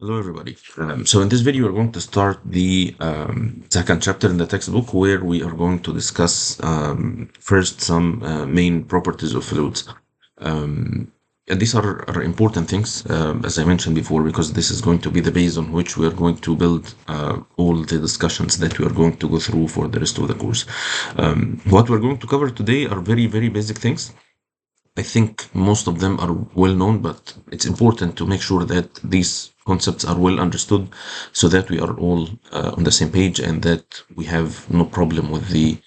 Hello, everybody. So in this video, we're going to start the second chapter in the textbook where we are going to discuss first some main properties of fluids. And these are important things, as I mentioned before, because this is going to be the base on which we are going to build all the discussions that we are going to go through for the rest of the course. What we're going to cover today are very, very basic things. I think most of them are well known, but it's important to make sure that these concepts are well understood so that we are all on the same page and that we have no problem with the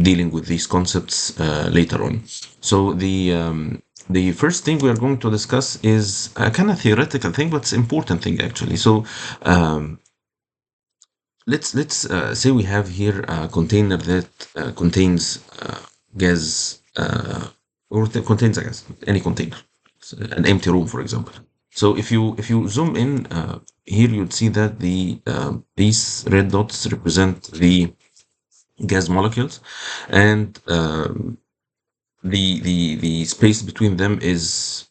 dealing with these concepts later on. So the first thing we are going to discuss is a kind of theoretical thing, but it's an important thing actually. So um, let's say we have here a container that contains gas contains a gas, any container, so an empty room, for example. So if you zoom in here, you'd see that these red dots represent the gas molecules, and the space between them is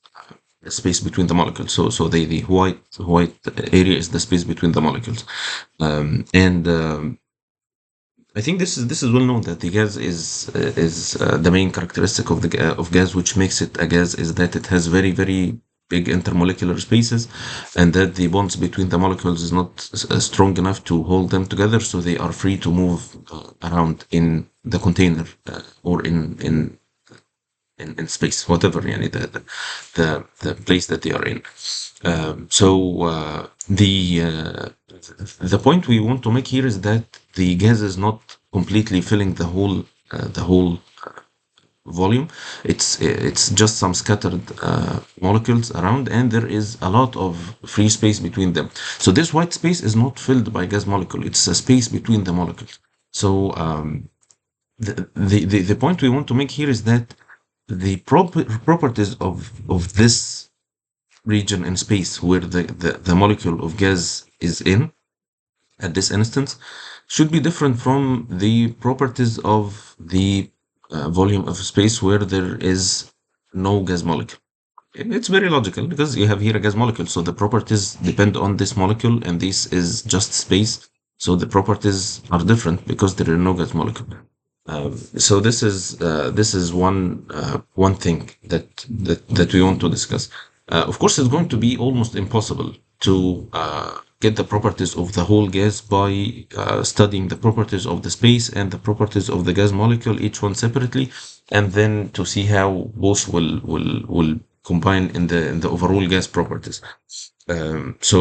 the space between the molecules. So the white area is the space between the molecules, and I think this is well known that the gas is the main characteristic of of gas, which makes it a gas, is that it has very big intermolecular spaces, and that the bonds between the molecules is not strong enough to hold them together, so they are free to move around in the container or in space, whatever, yani the place that they are in. The point we want to make here is that the gas is not completely filling the whole volume. It's just some scattered molecules around, and there is a lot of free space between them. So this white space is not filled by gas molecule. It's a space between the molecules. So the point we want to make here is that the properties of this region in space where the molecule of gas is in at this instance should be different from the properties of the volume of space where there is no gas molecule. It's very logical because you have here a gas molecule, so the properties depend on this molecule, and this is just space, so the properties are different because there is no gas molecule. So this is one thing that we want to discuss. Of course, it's going to be almost impossible to get the properties of the whole gas by studying the properties of the space and the properties of the gas molecule, each one separately, and then to see how both will combine in the overall gas properties. That's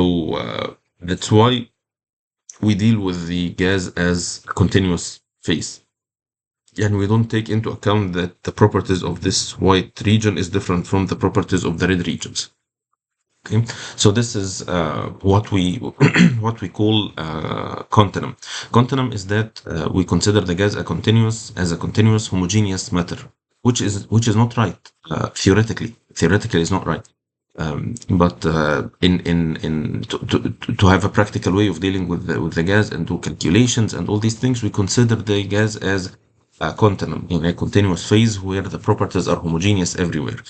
why we deal with the gas as a continuous phase, and we don't take into account that the properties of this white region is different from the properties of the red regions. Okay, so this is what we what we call continuum. Continuum is that we consider the gas as a continuous homogeneous matter, which is not right theoretically. Theoretically, is not right. But in to have a practical way of dealing with the gas and do calculations and all these things, we consider the gas as a continuum, in a continuous phase where the properties are homogeneous everywhere.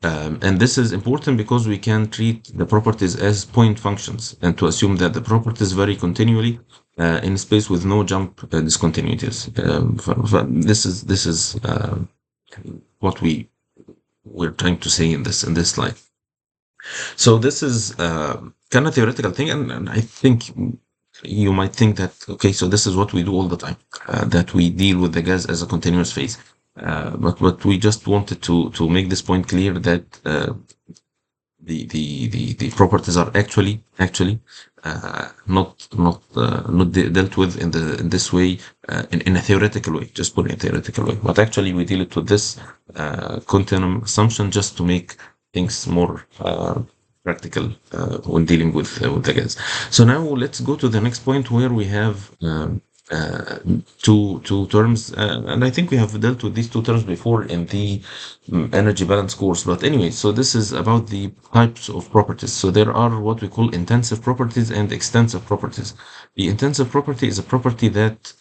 And this is important because we can treat the properties as point functions and to assume that the properties vary continually in space with no jump discontinuities. This is what we're trying to say in this slide. So this is kind of theoretical thing, and I think you might think that, okay, so this is what we do all the time, that we deal with the gas as a continuous phase. But we just wanted to make this point clear that the properties are actually not dealt with in this way, in a theoretical way, just put it in a theoretical way. But actually, we deal it with this continuum assumption just to make things more practical when dealing with the gas. So now let's go to the next point where we have two terms, and I think we have dealt with these two terms before in the energy balance course. But anyway, so this is about the types of properties. So there are what we call intensive properties and extensive properties. The intensive property is a property that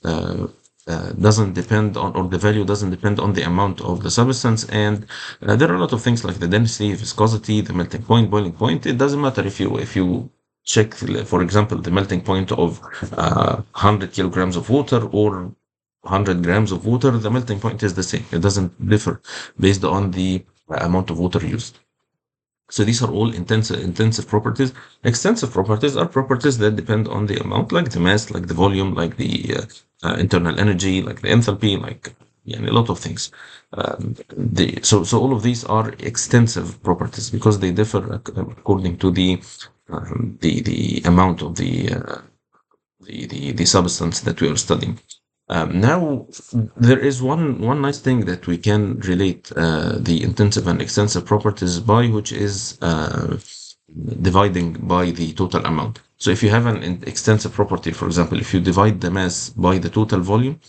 doesn't depend on, or the value doesn't depend on the amount of the substance, and there are a lot of things like the density, viscosity, the melting point, boiling point. It doesn't matter if you check, for example, the melting point of 100 kilograms of water or 100 grams of water, the melting point is the same. It doesn't differ based on the amount of water used. So these are all intensive properties. Extensive properties are properties that depend on the amount, like the mass, like the volume, like the internal energy, like the enthalpy, like a lot of things. So all of these are extensive properties because they differ according to the amount of the substance that we are studying. Now, there is one nice thing that we can relate the intensive and extensive properties by, which is dividing by the total amount. So if you have an extensive property, for example, if you divide the mass by the total volume,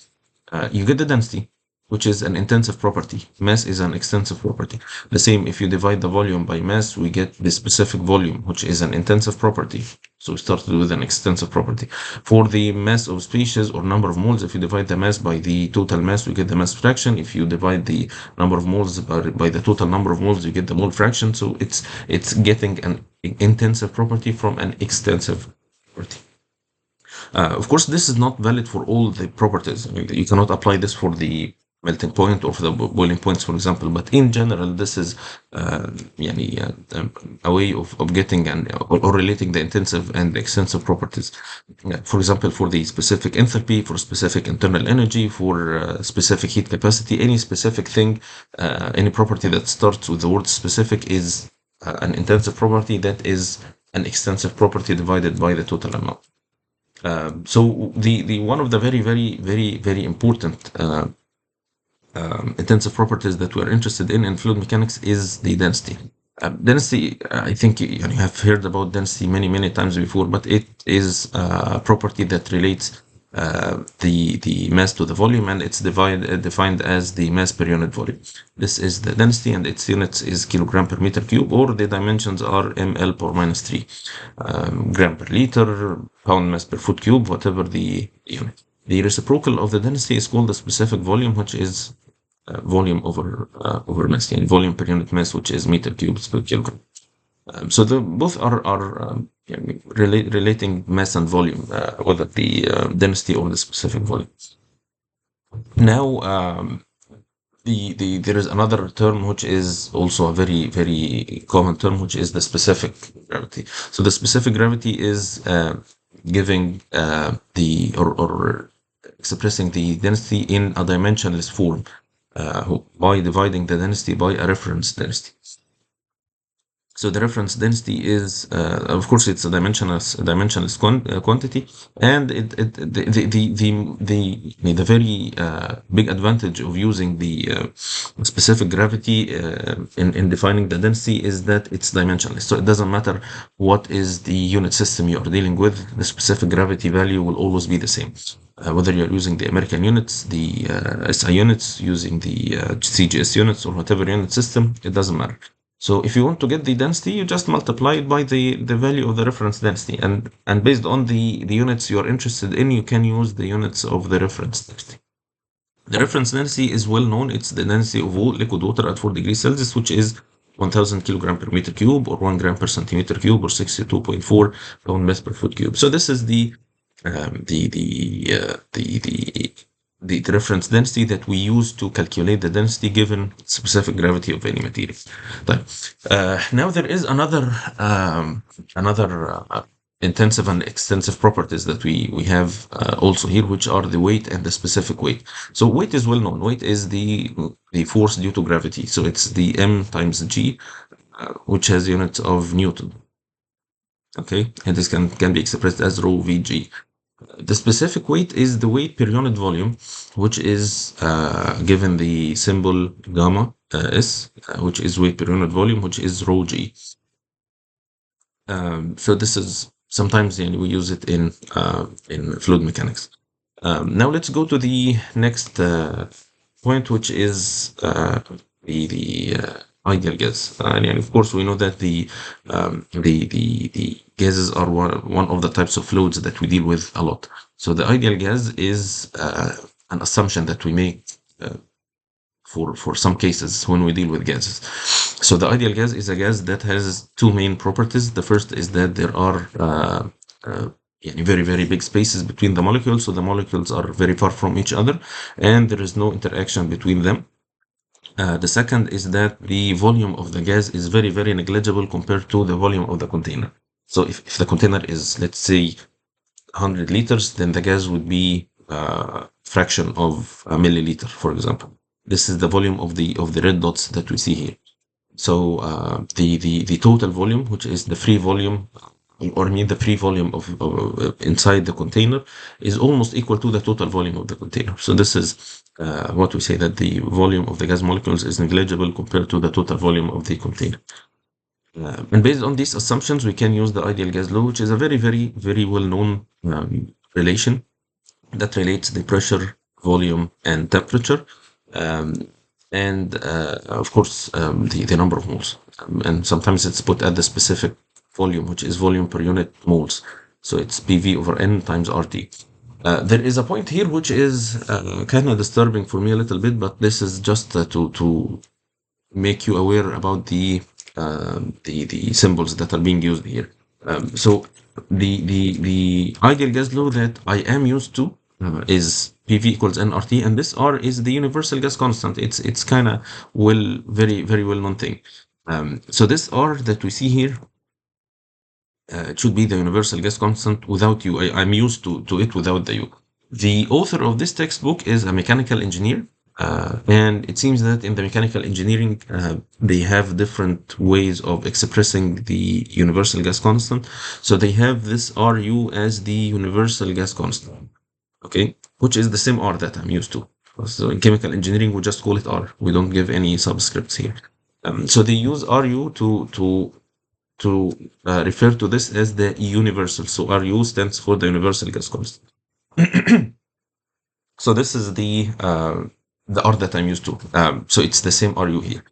you get the density, which is an intensive property. Mass is an extensive property. The same, if you divide the volume by mass, we get the specific volume, which is an intensive property. So we started with an extensive property. For the mass of species or number of moles, if you divide the mass by the total mass, we get the mass fraction. If you divide the number of moles by the total number of moles, you get the mole fraction. So it's getting an intensive property from an extensive property. Of course, this is not valid for all the properties. I mean, you cannot apply this for the melting point or for the boiling points, for example. But in general, this is a way of getting or relating the intensive and extensive properties. For example, for the specific enthalpy, for specific internal energy, for specific heat capacity, any specific thing, any property that starts with the word specific is an intensive property that is an extensive property divided by the total amount. So the one of the very important intensive properties that we're interested in fluid mechanics is the density. Density, I think you have heard about density many times before, but it is a property that relates the mass to the volume, and it's defined as the mass per unit volume. This is the density, and its units is kilogram per meter cube, or the dimensions are ml per minus 3 gram per liter, pound mass per foot cube, whatever the unit. The reciprocal of the density is called the specific volume, which is volume over mass, and volume per unit mass, which is meter cubes per kilogram. So both are relating mass and volume, whether the density or the specific volume. Now, there is another term which is also a very common term, which is the specific gravity. So the specific gravity is giving or expressing the density in a dimensionless form by dividing the density by a reference density. So the reference density is, of course, it's a dimensionless quantity, and the very big advantage of using the specific gravity in defining the density is that it's dimensionless. So it doesn't matter what is the unit system you are dealing with, the specific gravity value will always be the same. Whether you're using the American units, the SI units, using the CGS units, or whatever unit system, it doesn't matter. So if you want to get the density, you just multiply it by the value of the reference density. And based on the units you're interested in, you can use the units of the reference density. The reference density is well known. It's the density of liquid water at 4 degrees Celsius, which is 1000 kilogram per meter cube, or 1 gram per centimeter cube, or 62.4 pound mass per foot cube. So this is the reference density that we use to calculate the density given specific gravity of any material. Now there is another intensive and extensive properties that we have also here, which are the weight and the specific weight. So weight is well known. Weight is the force due to gravity. So it's the m times g, which has units of Newton. Okay, and this can be expressed as rho vg. The specific weight is the weight per unit volume, which is given the symbol gamma s, which is weight per unit volume, which is rho g. So this is sometimes we use it in fluid mechanics. Now let's go to the next point, which is the ideal gas. And of course, we know that the gases are one of the types of fluids that we deal with a lot. So the ideal gas is an assumption that we make for some cases when we deal with gases. So the ideal gas is a gas that has two main properties. The first is that there are uh, very, very big spaces between the molecules. So the molecules are very far from each other and there is no interaction between them. The second is that the volume of the gas is very, very negligible compared to the volume of the container. So if the container is, let's say, 100 liters, then the gas would be a fraction of a milliliter, for example. This is the volume of the red dots that we see here. So the total volume, which is the free volume, or I mean the free volume of inside the container, is almost equal to the total volume of the container. So this is what we say, that the volume of the gas molecules is negligible compared to the total volume of the container. And based on these assumptions, we can use the ideal gas law, which is a very, very, very well-known relation that relates the pressure, volume, and temperature, um, and of course the number of moles. And sometimes it's put at the specific volume, which is volume per unit moles. So it's PV over N times RT. There is a point here which is kind of disturbing for me a little bit, but this is just to make you aware about the symbols that are being used here. So the ideal gas law that I am used to is PV equals nRT, and this R is the universal gas constant. It's kind of very very well known thing. So this R that we see here, it should be the universal gas constant without U. I'm used to it without the U. The author of this textbook is a mechanical engineer, and it seems that in the mechanical engineering, they have different ways of expressing the universal gas constant. So they have this RU as the universal gas constant, okay, which is the same R that I'm used to. So in chemical engineering, we just call it R. We don't give any subscripts here. So they use RU to refer to this as the universal. So RU stands for the universal gas constant. So this is the R that I'm used to. So it's the same RU here.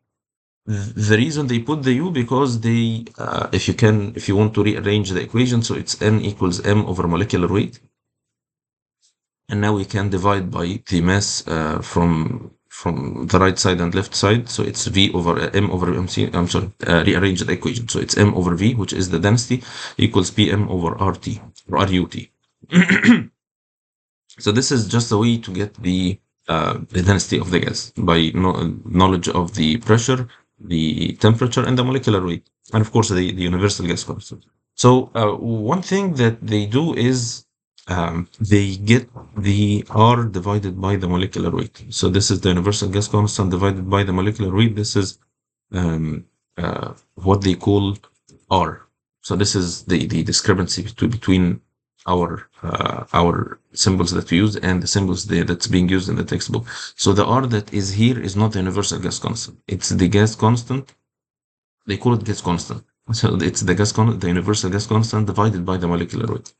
The reason they put the U, because they, if you want to rearrange the equation, so it's N equals M over molecular weight. And now we can divide by the mass from the right side and left side. So it's V over M over MC. I'm sorry, rearrange the equation. So it's M over V, which is the density, equals PM over RT or RUT. So this is just a way to get the density of the gas by knowledge of the pressure, the temperature, and the molecular weight, and of course the universal gas constant. So one thing that they do is they get the R divided by the molecular weight. So this is the universal gas constant divided by the molecular weight. This is what they call R. So this is the discrepancy between our symbols that we use and the symbols that's being used in the textbook. So the R that is here is not the universal gas constant. It's the gas constant. They call it gas constant. So it's the universal gas constant divided by the molecular weight.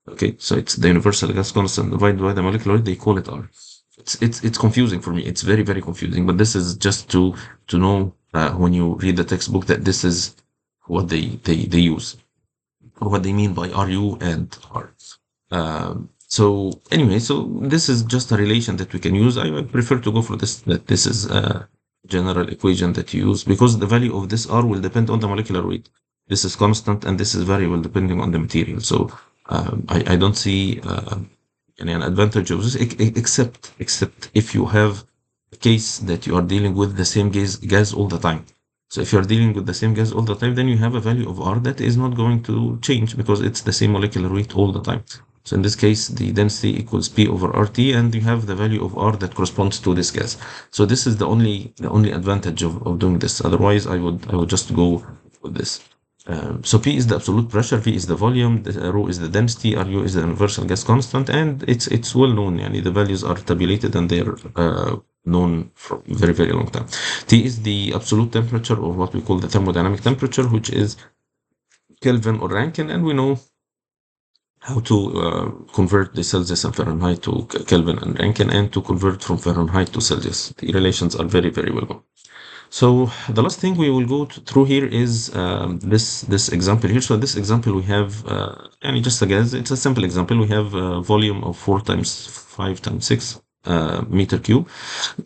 Okay, so it's the universal gas constant divided by the molecular weight. They call it R. It's confusing for me. It's very very confusing. But this is just to know when you read the textbook that this is what they use, or what they mean by RU and R. So anyway, so this is just a relation that we can use. I would prefer to go for this, that this is a general equation that you use, because the value of this R will depend on the molecular weight. This is constant and this is variable depending on the material. So I don't see an advantage of this, except if you have a case that you are dealing with the same gas all the time. So if you're dealing with the same gas all the time, then you have a value of R that is not going to change because it's the same molecular weight all the time. So in this case, the density equals P over RT, and you have the value of R that corresponds to this gas. So this is the only advantage of doing this. Otherwise, I would just go with this. So P is the absolute pressure, V is the volume, rho is the density, RU is the universal gas constant, and it's well known. The values are tabulated and they're known for very very long time. T is the absolute temperature, or what we call the thermodynamic temperature, which is Kelvin or Rankine, and we know how to convert the Celsius and Fahrenheit to Kelvin and Rankine, and to convert from Fahrenheit to Celsius. The relations are very very well known. So the last thing we will go through here is this example here. So this example we have, just a gas. It's a simple example. We have a volume of 4 times 5 times 6 meter cube.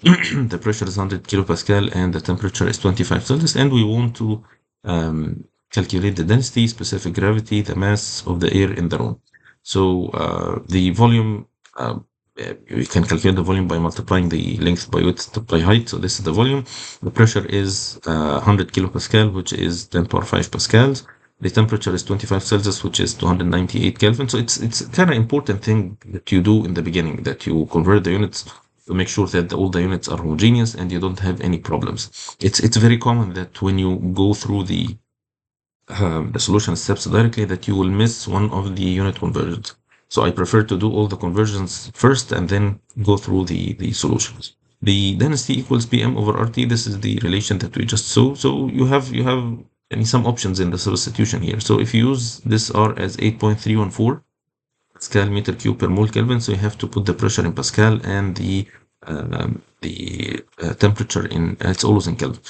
The pressure is 100 kilopascal and the temperature is 25 Celsius. And we want to calculate the density, specific gravity, the mass of the air in the room. So the volume, you can calculate the volume by multiplying the length by width by height. So this is the volume. The pressure is 100 kilopascal, which is 10 power 5 pascals. The temperature is 25 Celsius, which is 298 Kelvin. So it's kind of important thing that you do in the beginning, that you convert the units to make sure that all the units are homogeneous and you don't have any problems. It's very common that when you go through the solution steps directly, that you will miss one of the unit conversions. So I prefer to do all the conversions first and then go through the solutions. The density equals PM over RT. This is the relation that we just saw. So you have some options in the substitution here. So if you use this R as 8.314 Pascal meter cube per mole Kelvin, so you have to put the pressure in Pascal and the temperature in, it's always in Kelvin.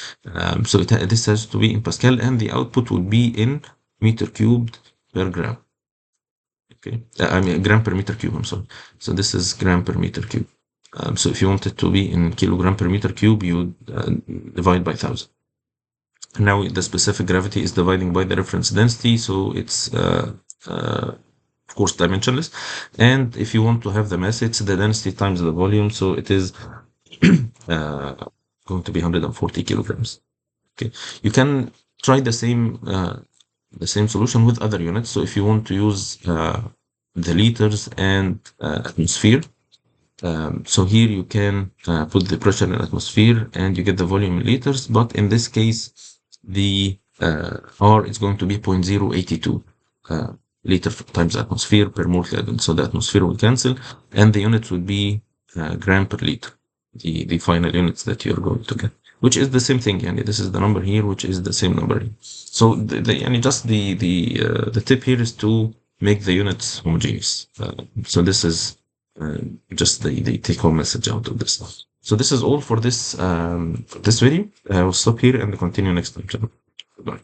So this has to be in Pascal, and the output would be in meter cubed per gram. Okay, I mean gram per meter cube, I'm sorry. So this is gram per meter cube. So if you want it to be in kilogram per meter cube, you divide by 1,000. Now the specific gravity is dividing by the reference density, so it's of course dimensionless. And if you want to have the mass, it's the density times the volume, so it is going to be 140 kilograms. Okay, you can try the same solution with other units. So if you want to use the liters and atmosphere, so here you can put the pressure in atmosphere and you get the volume in liters, but in this case the R is going to be 0.082 liter times atmosphere per mole Kelvin. So the atmosphere will cancel and the units would be gram per liter, the final units that you're going to get, which is the same thing. And this is the number here, which is the same number here. So the tip here is to make the units homogeneous. So this is just the take-home message out of this. So this is all for this video. I will stop here and continue next time. Goodbye.